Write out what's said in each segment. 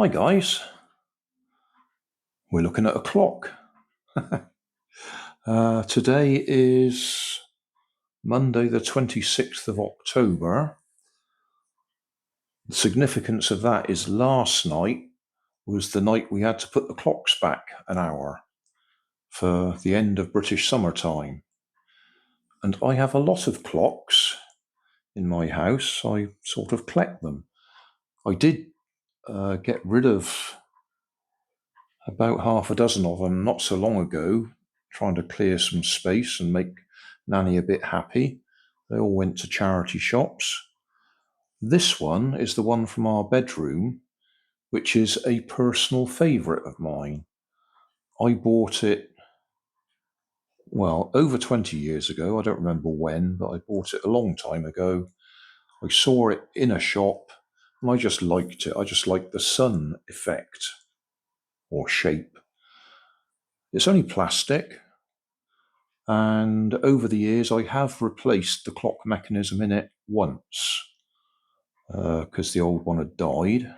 Hi guys, we're looking at a clock. Today is Monday the 26th of October. The significance of that is last night was the night we had to put the clocks back an hour for the end of British summertime. And I have a lot of clocks in my house. I sort of collect them. I did get rid of about half a dozen of them not so long ago, trying to clear some space and make Nanny a bit happy. They all went to charity shops. This one is the one from our bedroom, which is a personal favourite of mine. I bought it, well, over 20 years ago. I don't remember when, but I bought it a long time ago. I saw it in a shop and I just liked it. I just liked the sun effect or shape. It's only plastic. And over the years, I have replaced the clock mechanism in it once because the old one had died.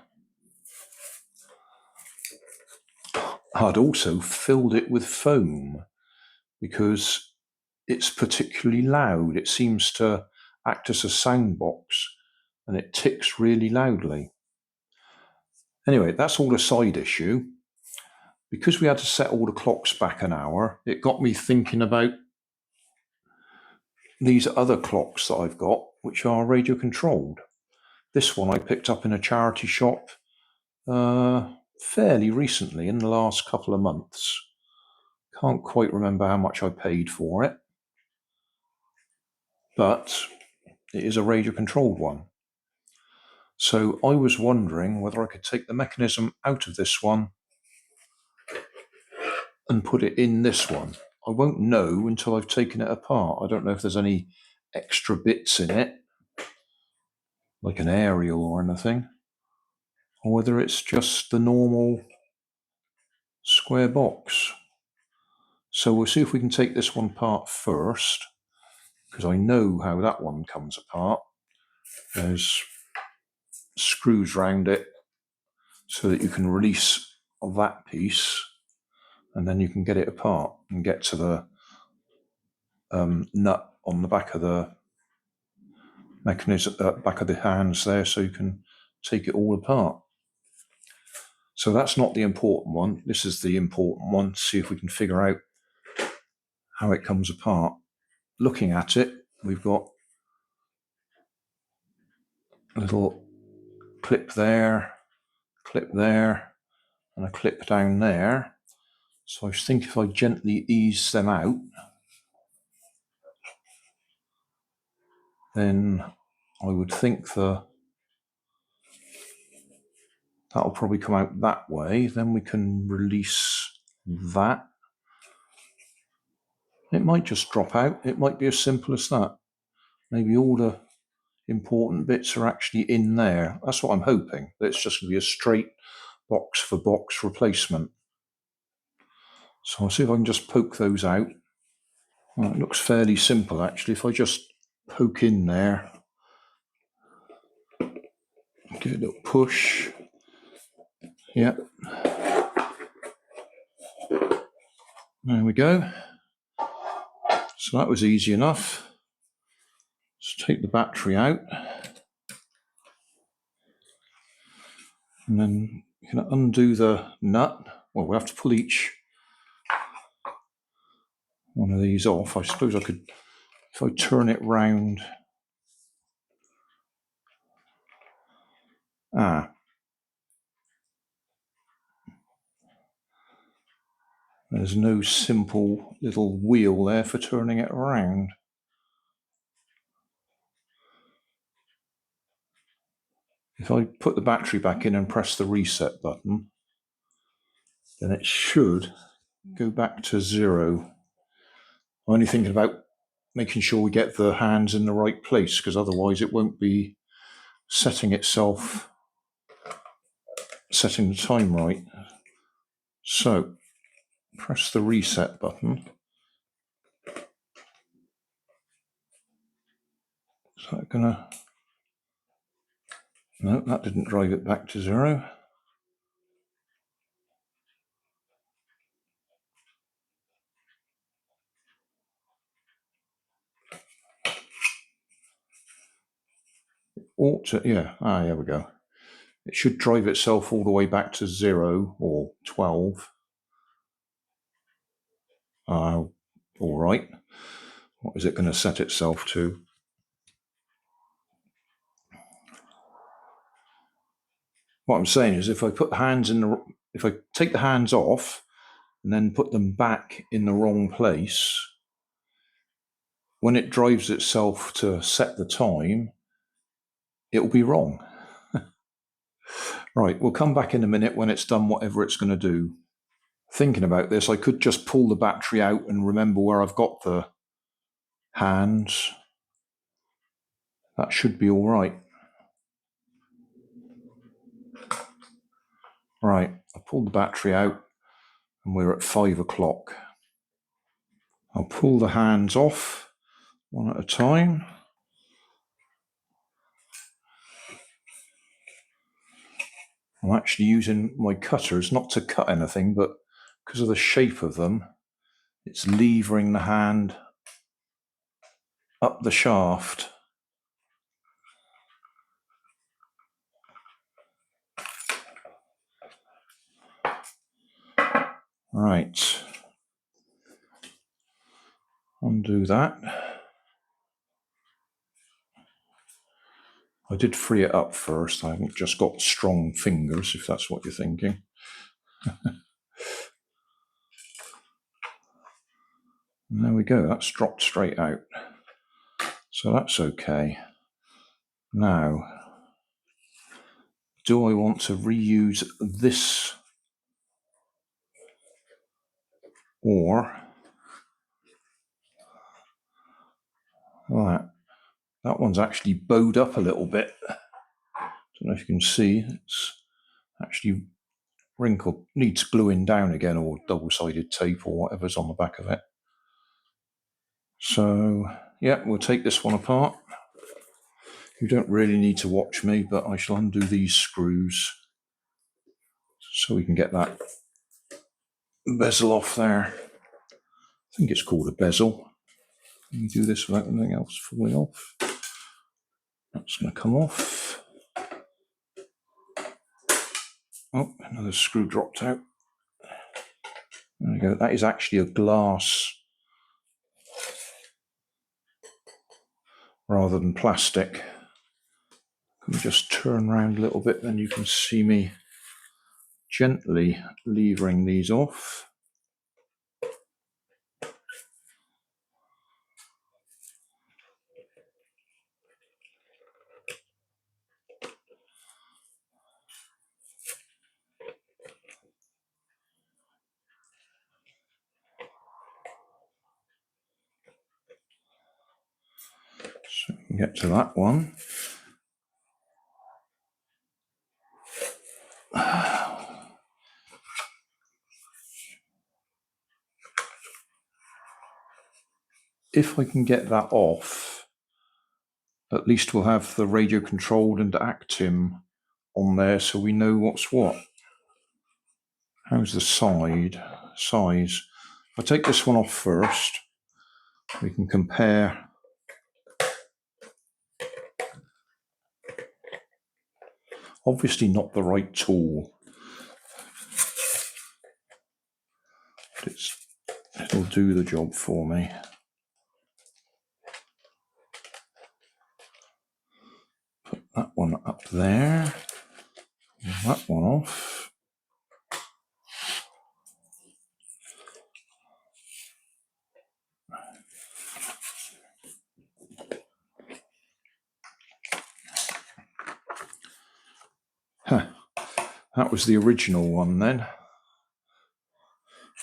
I'd also filled it with foam because it's particularly loud. It seems to act as a sound box and it ticks really loudly. Anyway, that's all a side issue. Because we had to set all the clocks back an hour, it got me thinking about these other clocks that I've got, which are radio controlled. This one I picked up in a charity shop fairly recently, in the last couple of months. Can't quite remember how much I paid for it, but it is a radio controlled one. So I was wondering whether I could take the mechanism out of this one and put it in this one. I won't know until I've taken it apart. I don't know if there's any extra bits in it, like an aerial or anything, or whether it's just the normal square box. So we'll see if we can take this one apart first, because I know how that one comes apart. There's screws round it so that you can release that piece and then you can get it apart and get to the nut on the back of the mechanism, back of the hands there, so you can take it all apart. So that's not the important one. This is the important one. See if we can figure out how it comes apart. Looking at it, we've got a little clip there, and a clip down there. So I think if I gently ease them out, then I would think that'll probably come out that way. Then we can release that. It might just drop out. It might be as simple as that. Maybe all the important bits are actually in there. That's what I'm hoping, that it's just going to be a straight box for box replacement. So I'll see if I can just poke those out. Well, it looks fairly simple actually. If I just poke in there, give it a little push. Yeah. There we go. So that was easy enough. Let's take the battery out. And then you can undo the nut. Well, we'll have to pull each one of these off. I suppose I could, if I turn it round. There's no simple little wheel there for turning it around. If I put the battery back in and press the reset button, then it should go back to 0. I'm only thinking about making sure we get the hands in the right place, because otherwise it won't be setting the time right. So press the reset button. Is that gonna... No, that didn't drive it back to 0. ought to, yeah, there we go. It should drive itself all the way back to 0 or 12. All right. What is it going to set itself to? What I'm saying is, if I put the hands if I take the hands off and then put them back in the wrong place, when it drives itself to set the time, it'll be wrong. Right, we'll come back in a minute when it's done whatever it's going to do. Thinking about this, I could just pull the battery out and remember where I've got the hands. That should be all right. Right, I pulled the battery out and we're at 5 o'clock. I'll pull the hands off one at a time. I'm actually using my cutters not to cut anything, but because of the shape of them, it's levering the hand up the shaft. Right. Undo that. I did free it up first. I haven't just got strong fingers, if that's what you're thinking. And there we go. That's dropped straight out. So that's okay. Now, do I want to reuse this or that one's actually bowed up a little bit. Don't know if you can see, it's actually wrinkled, needs gluing down again, or double-sided tape or whatever's on the back of it. So yeah, we'll take this one apart. You don't really need to watch me, but I shall undo these screws so we can get that bezel off there. I think it's called a bezel. Let me do this without anything else falling off. That's going to come off. Oh, another screw dropped out. There we go. That is actually a glass rather than plastic. Let me just turn around a little bit, then you can see me gently levering these off. So we can get to that one. If I can get that off, at least we'll have the radio controlled and Actim on there so we know what's what. How's the size? If I take this one off first, we can compare. Obviously not the right tool. But it'll do the job for me. Put that one up there. Pull that one off. That was the original one then,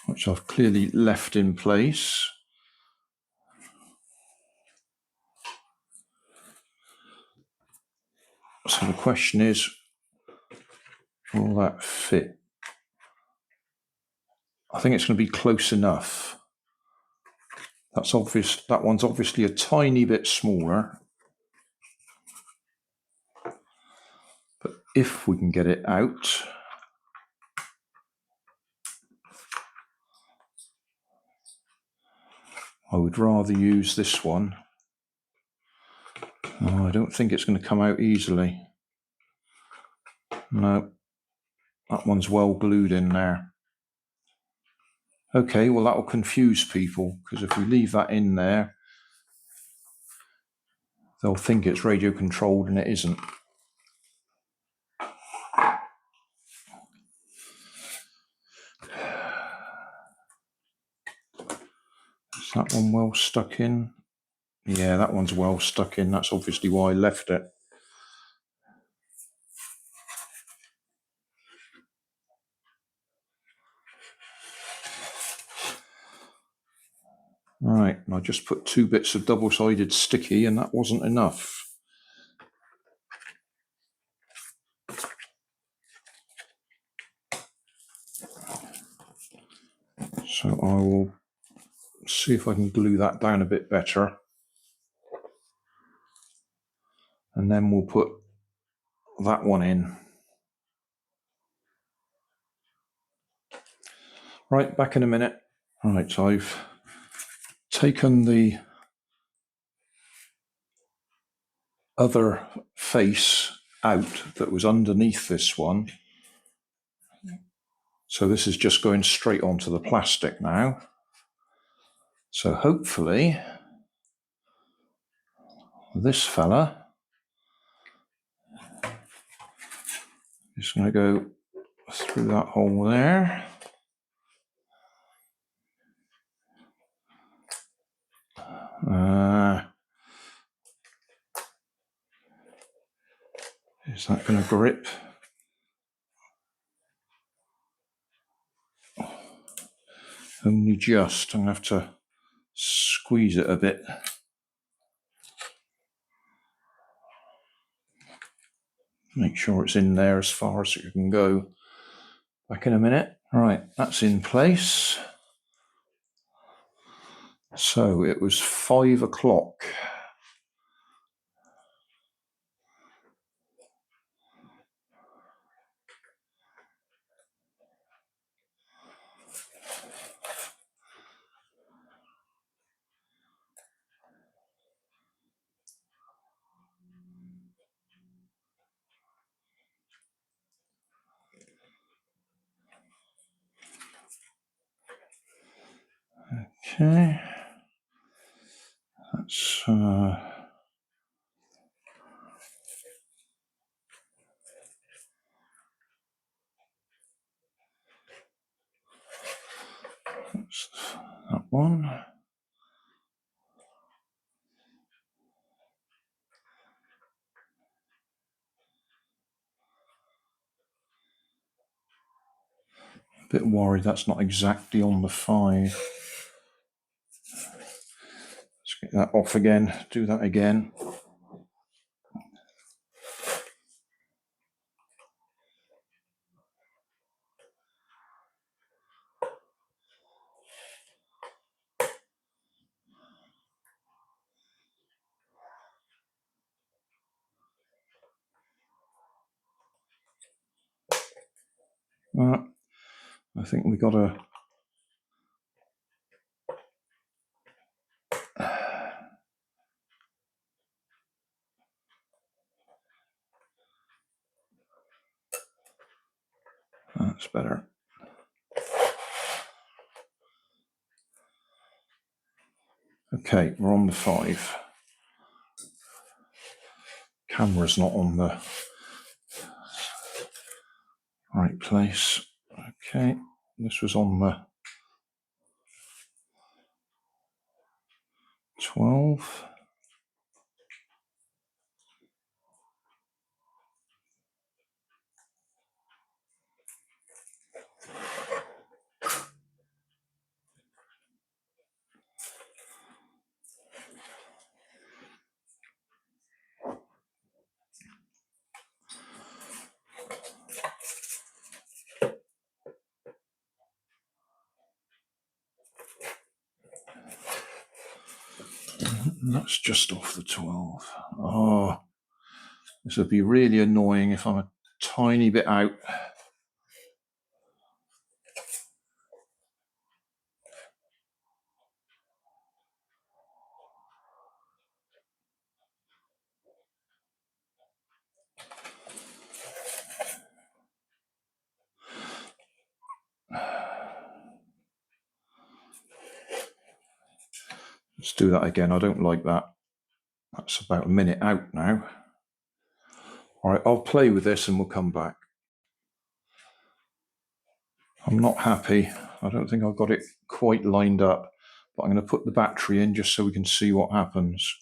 which I've clearly left in place. So the question is, will that fit? I think it's going to be close enough. That's obvious. That one's obviously a tiny bit smaller. But if we can get it out, I would rather use this one Oh, I don't think it's going to come out easily. No, that one's well glued in there. Okay, well that will confuse people, because if we leave that in there, they'll think it's radio controlled and it isn't. Is that one well stuck in? Yeah, that one's well stuck in. That's obviously why I left it. Right, and I just put 2 bits of double-sided sticky and that wasn't enough. So I will see if I can glue that down a bit better. And then we'll put that one in. Right, back in a minute. Right, so I've taken the other face out that was underneath this one. So this is just going straight onto the plastic now. So hopefully this fella is going to go through that hole there. Is that going to grip? Only just. I'm going to have to squeeze it a bit. Make sure it's in there as far as it can go. Back in a minute. Right, that's in place. So it was 5 o'clock. Okay. That's that one. A bit worried that's not exactly on the 5. Let's get that off again. Do that again. I think we got a that's better. Okay, we're on the 5. Camera's not on the right place. Okay, this was on the 12. And that's just off the 12. Oh, this would be really annoying if I'm a tiny bit out. Let's do that again. I don't like that. That's about a minute out now. All right, I'll play with this and we'll come back. I'm not happy. I don't think I've got it quite lined up, but I'm going to put the battery in just so we can see what happens.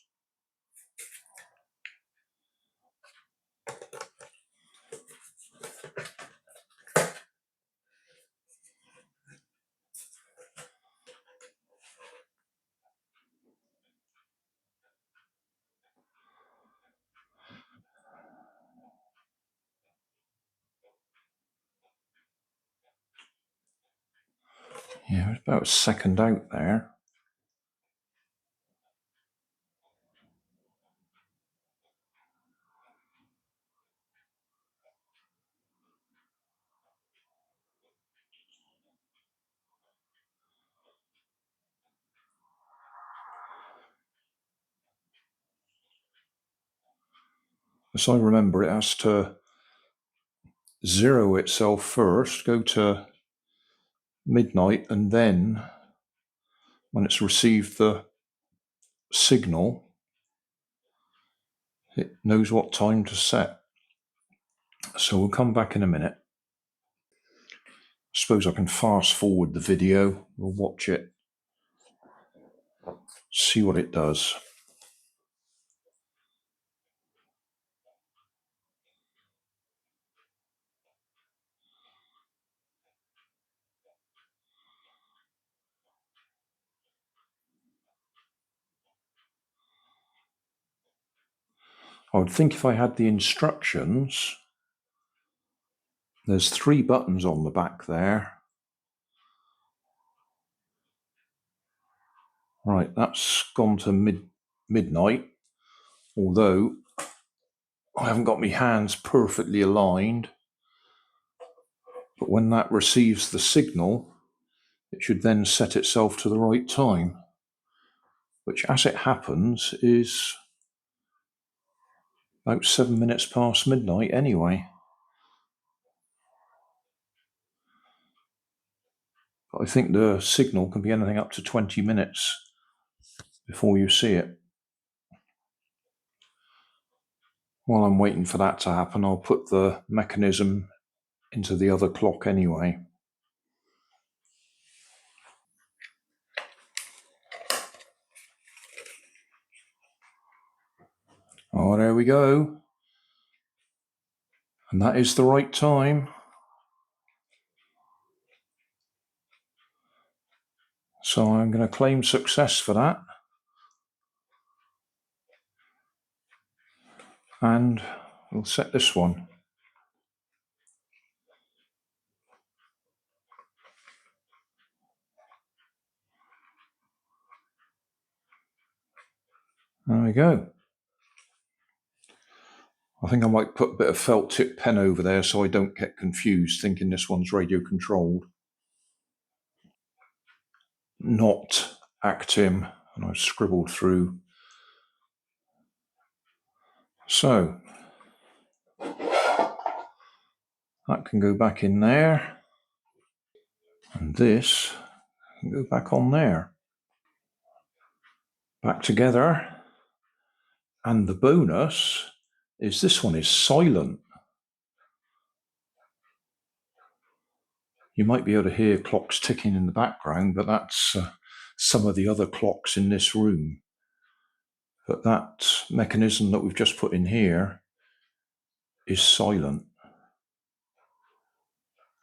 Yeah, it's about a second out there. As I remember, it has to zero itself first, go to midnight, and then when it's received the signal, it knows what time to set. So we'll come back in a minute. I suppose I can fast forward the video. We'll watch it, see what it does. I would think if I had the instructions, there's 3 buttons on the back there. Right, that's gone to midnight, although I haven't got my hands perfectly aligned. But when that receives the signal, it should then set itself to the right time, which, as it happens, is about 7 minutes past midnight anyway. But I think the signal can be anything up to 20 minutes before you see it. While I'm waiting for that to happen, I'll put the mechanism into the other clock anyway. Oh, there we go. And that is the right time. So I'm going to claim success for that. And we'll set this one. There we go. I think I might put a bit of felt tip pen over there so I don't get confused thinking this one's radio controlled. Not Actim, and I've scribbled through. So that can go back in there, and this can go back on there. Back together. And the bonus is this one is silent. You might be able to hear clocks ticking in the background, but that's some of the other clocks in this room. But that mechanism that we've just put in here is silent.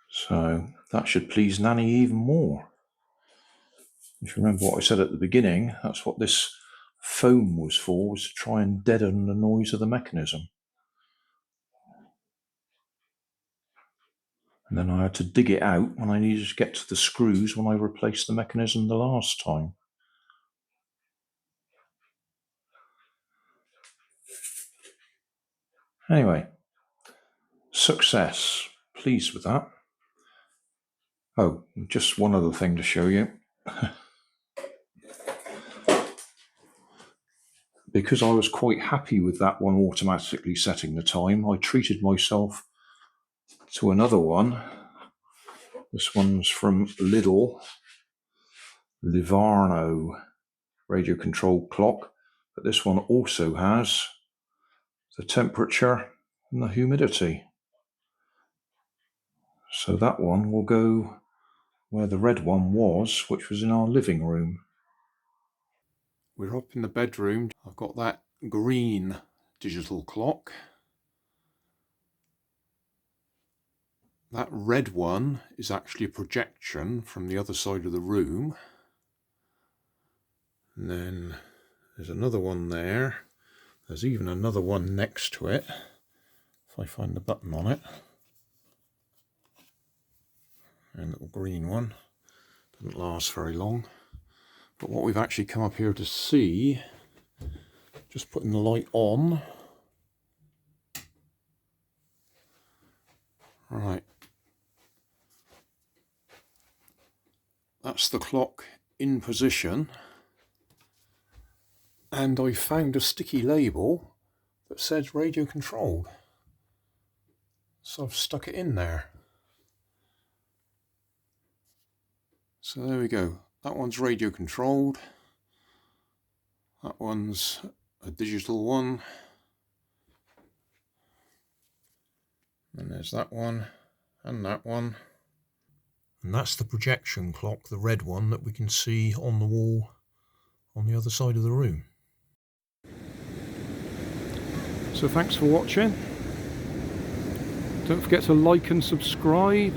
So that should please Nanny even more. If you remember what I said at the beginning, that's what this foam was for, was to try and deaden the noise of the mechanism. And then I had to dig it out when I needed to get to the screws when I replaced the mechanism the last time. Anyway, success. Pleased with that. Oh, just one other thing to show you. Because I was quite happy with that one automatically setting the time, I treated myself to another one. This one's from LIDL, Livarno radio controlled clock, but this one also has the temperature and the humidity. So that one will go where the red one was, which was in our living room. We're up in the bedroom. I've got that green digital clock. That red one is actually a projection from the other side of the room. And then there's another one there. There's even another one next to it. If I find the button on it. And a little green one. Doesn't last very long. But what we've actually come up here to see, just putting the light on. Right. That's the clock in position. And I found a sticky label that says radio controlled. So I've stuck it in there. So there we go. That one's radio controlled. That one's a digital one. And there's that one and that one. And that's the projection clock, the red one that we can see on the wall on the other side of the room. So thanks for watching. Don't forget to like and subscribe.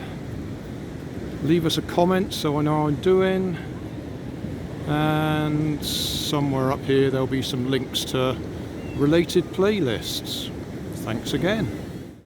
Leave us a comment so I know how I'm doing. And somewhere up here there'll be some links to related playlists. Thanks again.